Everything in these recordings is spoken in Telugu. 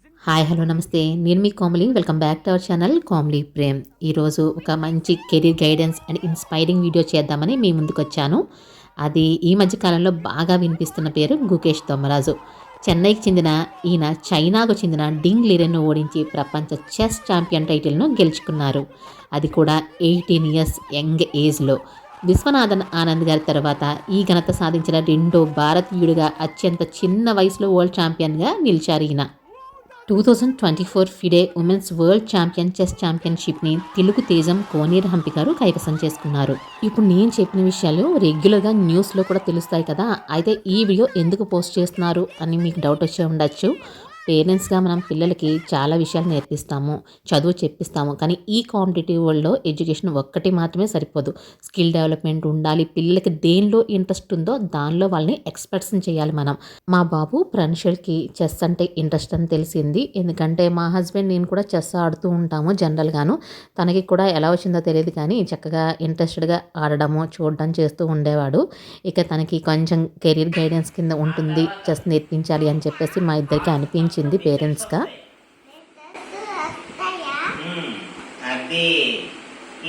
హాయ్ హలో నమస్తే నేను మీ Komali welcome back to our channel Komali Prem. ఈరోజు ఒక మంచి career guidance and inspiring video చేద్దామని మీ ముందుకు వచ్చాను. అది ఈ మధ్య కాలంలో బాగా వినిపిస్తున్న పేరు గుకేష్ తొమ్మరాజు. చెన్నైకి చెందిన ఈయన చైనాకు చెందిన డింగ్ లీరెన్ను ఓడించి ప్రపంచ చెస్ ఛాంపియన్ టైటిల్ను గెలుచుకున్నారు. అది కూడా 18 ఇయర్స్ యంగ్ ఏజ్లో. విశ్వనాథన్ ఆనంద్ గారి తర్వాత ఈ ఘనత సాధించిన రెండో భారతీయుడిగా అత్యంత చిన్న వయసులో వరల్డ్ ఛాంపియన్గా నిలిచారు ఈయన. 2024 FIDE women's world champion chess ఛాంపియన్షిప్ని తెలుగు తేజం కోనేరు హంపి గారు కైవసం చేసుకున్నారు. ఇప్పుడు నేను చెప్పిన విషయాలు రెగ్యులర్గా న్యూస్లో కూడా తెలుస్తాయి కదా, అయితే ఈ వీడియో ఎందుకు పోస్ట్ చేస్తున్నారు అని మీకు డౌట్ వచ్చే ఉండొచ్చు. పేరెంట్స్గా మనం పిల్లలకి చాలా విషయాలు నేర్పిస్తాము, చదువు చెప్పిస్తాము, కానీ ఈ కాంపిటేటివ్ వరల్డ్లో ఎడ్యుకేషన్ ఒక్కటి మాత్రమే సరిపోదు. స్కిల్ డెవలప్మెంట్ ఉండాలి. పిల్లలకి దేనిలో ఇంట్రెస్ట్ ఉందో దానిలో వాళ్ళని ఎక్స్పర్ట్స్ని చేయాలి మనం. మా బాబు ప్రణ్షల్కి చెస్ అంటే ఇంట్రెస్ట్ అని తెలిసింది, ఎందుకంటే మా హస్బెండ్ నేను కూడా చెస్ ఆడుతూ ఉంటాము జనరల్గాను. తనకి కూడా ఎలా వచ్చిందో తెలియదు, కానీ చక్కగా ఇంట్రెస్టెడ్గా ఆడడము చూడడం చేస్తూ ఉండేవాడు. ఇక తనకి కొంచెం కెరీర్ గైడెన్స్ కింద ఉంటుంది, చెస్ నేర్పించాలి అని చెప్పేసి మా ఇద్దరికి అనిపించింది పేరెంట్స్గా. అది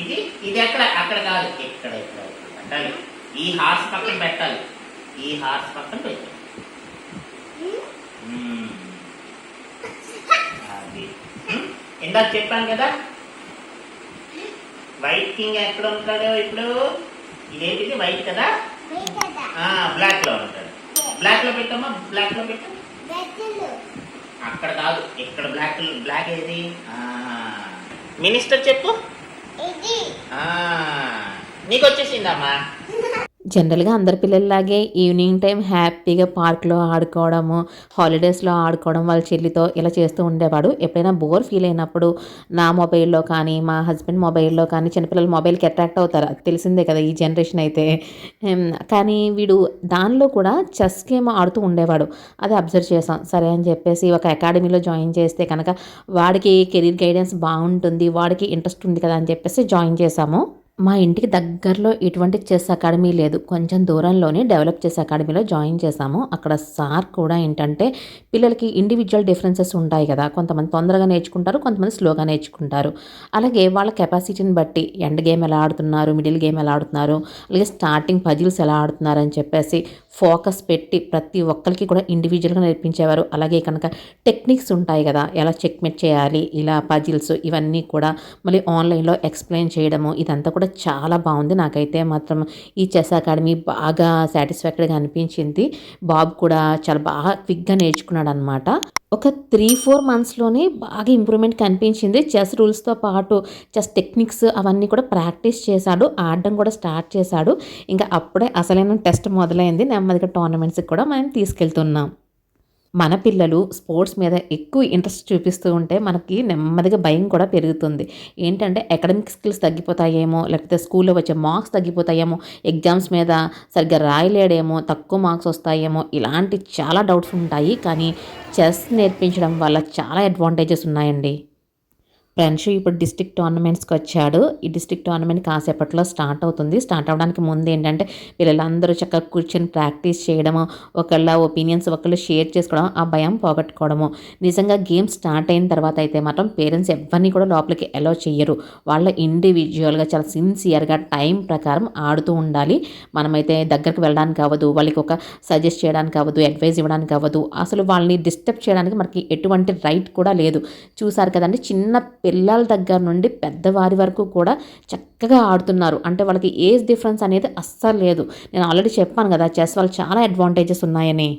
ఇది ఇది ఎక్కడ అక్కడ కాదు, ఇక్కడ ఇక్కడ పెట్టాలి. ఈ హార్స్ పక్కన పెట్టాలి, ఈ హార్స్ పక్కన పెట్టాలి. అది ఇందాక చెప్పాను కదా, వైట్ కింగ్ ఎక్కడ ఉంటాడో ఇప్పుడు. ఇదేంటిది వైట్ కదా, బ్లాక్ లో ఉంటాడు. బ్లాక్ లో పెట్టమ్మా, బ్లాక్ లో పెట్టు. అక్కడ కాదు, ఇక్కడ బ్లాక్. బ్లాక్ ఏది? మినిస్టర్ చెప్పు. నీకు వచ్చేసిందమ్మా. జనరల్గా అందరి పిల్లల్లాగే ఈవినింగ్ టైం హ్యాపీగా పార్క్లో ఆడుకోవడము, హాలిడేస్లో ఆడుకోవడం వాళ్ళ చెల్లితో ఇలా చేస్తూ ఉండేవాడు. ఎప్పుడైనా బోర్ ఫీల్ అయినప్పుడు నా మొబైల్లో కానీ మా హస్బెండ్ మొబైల్లో కానీ, చిన్నపిల్లలు మొబైల్కి అట్రాక్ట్ అవుతారు, అది తెలిసిందే కదా ఈ జనరేషన్ అయితే. కానీ వీడు దానిలో కూడా చెస్ గేమ్ ఆడుతూ ఉండేవాడు. అది అబ్జర్వ్ చేసాం. సరే అని చెప్పేసి ఒక అకాడమీలో జాయిన్ చేస్తే కనుక వాడికి కెరీర్ గైడెన్స్ బాగుంటుంది, వాడికి ఇంట్రెస్ట్ ఉంది కదా అని చెప్పేసి జాయిన్ చేశాము. మా ఇంటికి దగ్గరలో ఎటువంటి చెస్ అకాడమీ లేదు, కొంచెం దూరంలోనే డెవలప్ చేసే అకాడమీలో జాయిన్ చేశాము. అక్కడ సార్ కూడా ఏంటంటే పిల్లలకి ఇండివిజువల్ డిఫరెన్సెస్ ఉంటాయి కదా, కొంతమంది తొందరగా నేర్చుకుంటారు, కొంతమంది స్లోగా నేర్చుకుంటారు. అలాగే వాళ్ళ కెపాసిటీని బట్టి ఎండ్ గేమ్ ఎలా ఆడుతున్నారు, మిడిల్ గేమ్ ఎలా ఆడుతున్నారు, అలాగే స్టార్టింగ్ పజిల్స్ ఎలా ఆడుతున్నారు అని చెప్పేసి ఫోకస్ పెట్టి ప్రతి ఒక్కరికి కూడా ఇండివిజువల్గా నేర్పించేవారు. అలాగే కనుక టెక్నిక్స్ ఉంటాయి కదా, ఎలా చెక్మేట్ చేయాలి, ఇలా పజిల్స్ ఇవన్నీ కూడా మళ్ళీ ఆన్లైన్లో ఎక్స్ప్లెయిన్ చేయడము, ఇదంతా కూడా చాలా బాగుంది. నాకైతే మాత్రం ఈ చెస్ అకాడమీ బాగా సాటిస్ఫాక్టరీగా అనిపించింది. బాబు కూడా చాలా బాగా క్విక్గా నేర్చుకున్నాడు అనమాట. ఒక 3-4 మంత్స్లోనే బాగా ఇంప్రూవ్మెంట్ కనిపించింది. చెస్ రూల్స్తో పాటు చెస్ టెక్నిక్స్ అవన్నీ కూడా ప్రాక్టీస్ చేశాడు, ఆడడం కూడా స్టార్ట్ చేశాడు. ఇంకా అప్పుడే అసలైన టెస్ట్ మొదలైంది. నెమ్మదిగా టోర్నమెంట్స్కి కూడా మనం తీసుకెళ్తున్నాం. మన పిల్లలు స్పోర్ట్స్ మీద ఎక్కువ ఇంట్రెస్ట్ చూపిస్తూ ఉంటే మనకి నెమ్మదిగా భయం కూడా పెరుగుతుంది. ఏంటంటే అకాడమిక్ స్కిల్స్ తగ్గిపోతాయేమో, లేకపోతే స్కూల్లో వచ్చే మార్క్స్ తగ్గిపోతాయేమో, ఎగ్జామ్స్ మీద సరిగ్గా రాయలేడేమో, తక్కువ మార్క్స్ వస్తాయేమో, ఇలాంటి చాలా డౌట్స్ ఉంటాయి. కానీ చెస్ నేర్పించడం వల్ల చాలా అడ్వాంటేజెస్ ఉన్నాయండి. ఫ్రెండ్స్ ఇప్పుడు డిస్ట్రిక్ట్ టోర్నమెంట్స్కి వచ్చాడు. ఈ డిస్ట్రిక్ట్ టోర్నమెంట్ కాసేపట్లో స్టార్ట్ అవుతుంది. స్టార్ట్ అవ్వడానికి ముందు ఏంటంటే పిల్లలందరూ చక్కగా కూర్చొని ప్రాక్టీస్ చేయడము, ఒకళ్ళ ఒపీనియన్స్ ఒకళ్ళు షేర్ చేసుకోవడం, ఆ భయం పోగొట్టుకోవడము. నిజంగా గేమ్ స్టార్ట్ అయిన తర్వాత అయితే మాత్రం పేరెంట్స్ ఎవరిని కూడా లోపలికి అలౌ చేయరు. వాళ్ళ ఇండివిజువల్గా చాలా సిన్సియర్గా టైం ప్రకారం ఆడుతూ ఉండాలి. మనమైతే దగ్గరికి వెళ్ళడానికి అవ్వదు, వాళ్ళకి ఒక సజెస్ట్ చేయడానికి అవ్వదు, అడ్వైజ్ ఇవ్వడానికి అవ్వదు, అసలు వాళ్ళని డిస్టర్బ్ చేయడానికి మనకి ఎటువంటి రైట్ కూడా లేదు. చూసారు కదండి, చిన్న పిల్లల దగ్గర నుండి పెద్దవారి వరకు కూడా చక్కగా ఆడుతున్నారు. అంటే వాళ్ళకి ఏజ్ డిఫరెన్స్ అనేది అస్సలు లేదు. నేను ఆల్రెడీ చెప్పాను కదా చెస్ వల్ల చాలా అడ్వాంటేజెస్ ఉన్నాయని.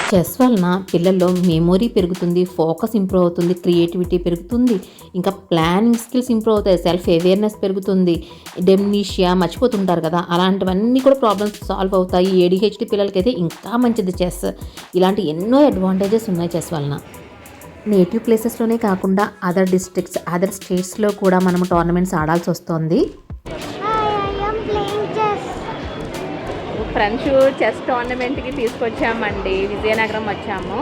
చెస్ వలన పిల్లల్లో మెమొరీ పెరుగుతుంది, ఫోకస్ ఇంప్రూవ్ అవుతుంది, క్రియేటివిటీ పెరుగుతుంది, ఇంకా ప్లానింగ్ స్కిల్స్ ఇంప్రూవ్ అవుతాయి, సెల్ఫ్ అవేర్నెస్ పెరుగుతుంది, డెమ్నీషియా మర్చిపోతుంటారు కదా, అలాంటివన్నీ కూడా ప్రాబ్లమ్స్ సాల్వ్ అవుతాయి. ADHD పిల్లలకైతే ఇంకా మంచిది చెస్. ఇలాంటి ఎన్నో అడ్వాంటేజెస్ ఉన్నాయి చెస్ వలన. నేటివ్ ప్లేసెస్లోనే కాకుండా అదర్ డిస్ట్రిక్ట్స్, అదర్ స్టేట్స్లో కూడా మనం టోర్నమెంట్స్ ఆడాల్సి వస్తుంది. ఫ్రెండ్స్ చెస్ టోర్నమెంట్కి తీసుకొచ్చామండి, విజయనగరం వచ్చాము.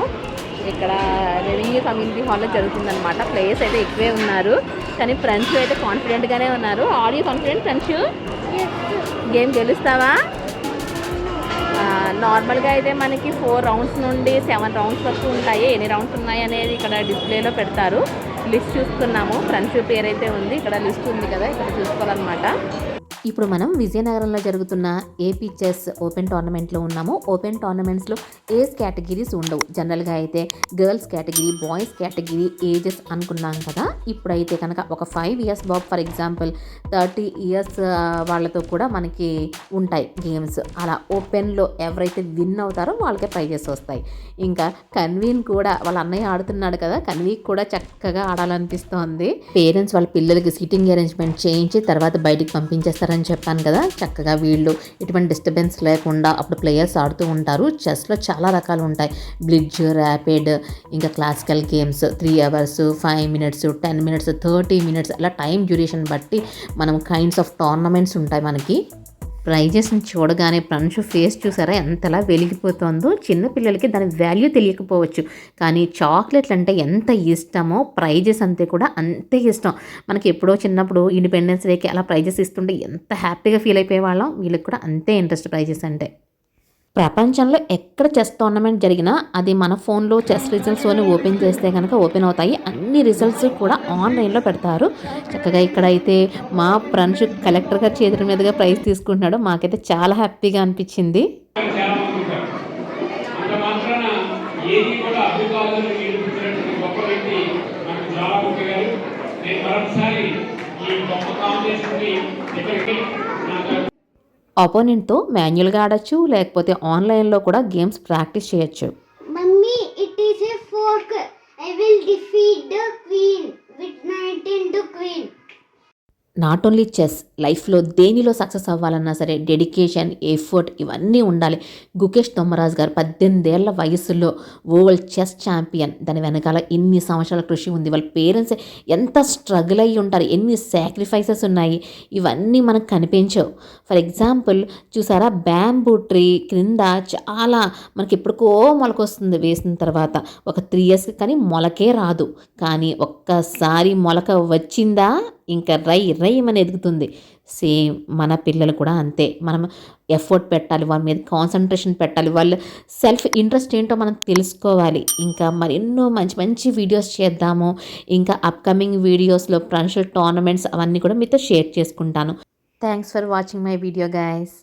ఇక్కడ రెవెన్యూ కమ్యూనిటీ హాల్లో జరుగుతుందన్నమాట. ప్లేయర్స్ అయితే ఎక్కువే ఉన్నారు, కానీ ఫ్రెండ్స్ అయితే కాన్ఫిడెంట్గానే ఉన్నారు. Are you confident friends? Game గెలుస్తావా? నార్మల్గా అయితే మనకి 4 రౌండ్స్ నుండి 7 రౌండ్స్ వరకు ఉంటాయి. ఎన్ని రౌండ్స్ ఉన్నాయి అనేది ఇక్కడ డిస్ప్లేలో పెడతారు. లిస్ట్ చూస్తున్నాము. ఫ్రెండ్స్ పేరు అయితే ఉంది, ఇక్కడ లిస్ట్ ఉంది కదా, ఇక్కడ చూసుకోవాలన్నమాట. ఇప్పుడు మనం విజయనగరంలో జరుగుతున్న ఏపీ చెస్ ఓపెన్ టోర్నమెంట్లో ఉన్నాము. ఓపెన్ టోర్నమెంట్స్లో ఏజ్ కేటగిరీస్ ఉండవు. జనరల్గా అయితే girls category, boys category, ages అనుకున్నాం కదా. ఇప్పుడైతే కనుక ఒక 5 years Babu, for example 30 years వాళ్ళతో కూడా మనకి ఉంటాయి గేమ్స్. అలా ఓపెన్లో ఎవరైతే విన్ అవుతారో వాళ్ళకే ప్రైజెస్ వస్తాయి. ఇంకా కన్వీన్ కూడా వాళ్ళ అన్నయ్య ఆడుతున్నాడు కదా, కన్వీన్ కూడా చక్కగా ఆడాలనిపిస్తోంది. పేరెంట్స్ వాళ్ళ పిల్లలకి సిట్టింగ్ అరేంజ్మెంట్ చేయించి తర్వాత బయటికి పంపించేస్తారని చెప్పాను కదా. చక్కగా వీళ్ళు ఎటువంటి డిస్టర్బెన్స్ లేకుండా అప్పుడు ప్లేయర్స్ ఆడుతూ ఉంటారు. చెస్లో చాలా రకాలు ఉంటాయి. బ్లిడ్జ్, ర్యాపిడ్, ఇంకా classical games 3 hours, 5 minutes, 10 minutes, 30 minutes, అలా టైం డ్యూరేషన్ బట్టి మనం కైండ్స్ ఆఫ్ టోర్నమెంట్స్ ఉంటాయి మనకి. ప్రైజెస్ని చూడగానే ప్రంశు ఫేస్ చూసారా ఎంతలా వెలిగిపోతుందో. చిన్నపిల్లలకి దాని వాల్యూ తెలియకపోవచ్చు, కానీ చాక్లెట్లు అంటే ఎంత ఇష్టమో ప్రైజెస్ అంతే కూడా అంతే ఇష్టం. మనకి ఎప్పుడో చిన్నప్పుడు ఇండిపెండెన్స్ డేకి అలా ప్రైజెస్ ఇస్తుంటే ఎంత హ్యాపీగా ఫీల్ అయిపోయే వాళ్ళం. వీళ్ళకి కూడా అంతే ఇంట్రెస్ట్ ప్రైజెస్ అంటే. ప్రపంచంలో ఎక్కడ చెస్ టోర్నమెంట్ జరిగినా అది మన ఫోన్లో చెస్ రిజల్ట్స్ని ఓపెన్ చేస్తే కనుక ఓపెన్ అవుతాయి. అన్ని రిజల్ట్స్ కూడా ఆన్లైన్లో పెడతారు. చక్కగా ఇక్కడైతే మా ఫ్రెండ్స్ కలెక్టర్ గారి చేతుల మీదుగా ప్రైజ్ తీసుకుంటున్నాడు. మాకైతే చాలా హ్యాపీగా అనిపించింది. ఆపోనెంట్తో మాన్యువల్గా ఆడచ్చు, లేకపోతే ఆన్లైన్లో కూడా గేమ్స్ ప్రాక్టీస్ చేయొచ్చు. Mummy, it is a fork. I will defeat the queen with knight into queen. Not only chess, లైఫ్లో దేనిలో సక్సెస్ అవ్వాలన్నా సరే డెడికేషన్, ఎఫర్ట్ ఇవన్నీ ఉండాలి. గుకేష్ తొమ్మరాజు గారు 18 ఏళ్ల వయసులో వరల్డ్ చెస్ ఛాంపియన్. దాని వెనకాల ఎన్ని సంవత్సరాల కృషి ఉంది. వాళ్ళ పేరెంట్స్ ఎంత స్ట్రగుల్ అయ్యి ఉంటారు, ఎన్ని సాక్రిఫైసెస్ ఉన్నాయి, ఇవన్నీ మనకు కనిపించవు. ఫర్ ఎగ్జాంపుల్ చూసారా, బ్యాంబూ ట్రీ క్రింద చాలా మనకి ఎప్పటికో మొలకొస్తుంది వేసిన తర్వాత ఒక 3 ఇయర్స్కి, కానీ మొలకే రాదు. కానీ ఒక్కసారి మొలక వచ్చిందా ఇంకా రై అని ఎదుగుతుంది. సేమ్ మన పిల్లలు కూడా అంతే. మనం ఎఫర్ట్ పెట్టాలి, వాళ్ళ మీద కాన్సన్ట్రేషన్ పెట్టాలి, వాళ్ళ సెల్ఫ్ ఇంట్రెస్ట్ ఏంటో మనం తెలుసుకోవాలి. ఇంకా మరెన్నో మంచి మంచి వీడియోస్ చేద్దాము. ఇంకా అప్కమింగ్ వీడియోస్లో ఫ్రెండ్షిప్ టోర్నమెంట్స్ అవన్నీ కూడా మీతో షేర్ చేసుకుంటాను. Thanks for watching my video guys.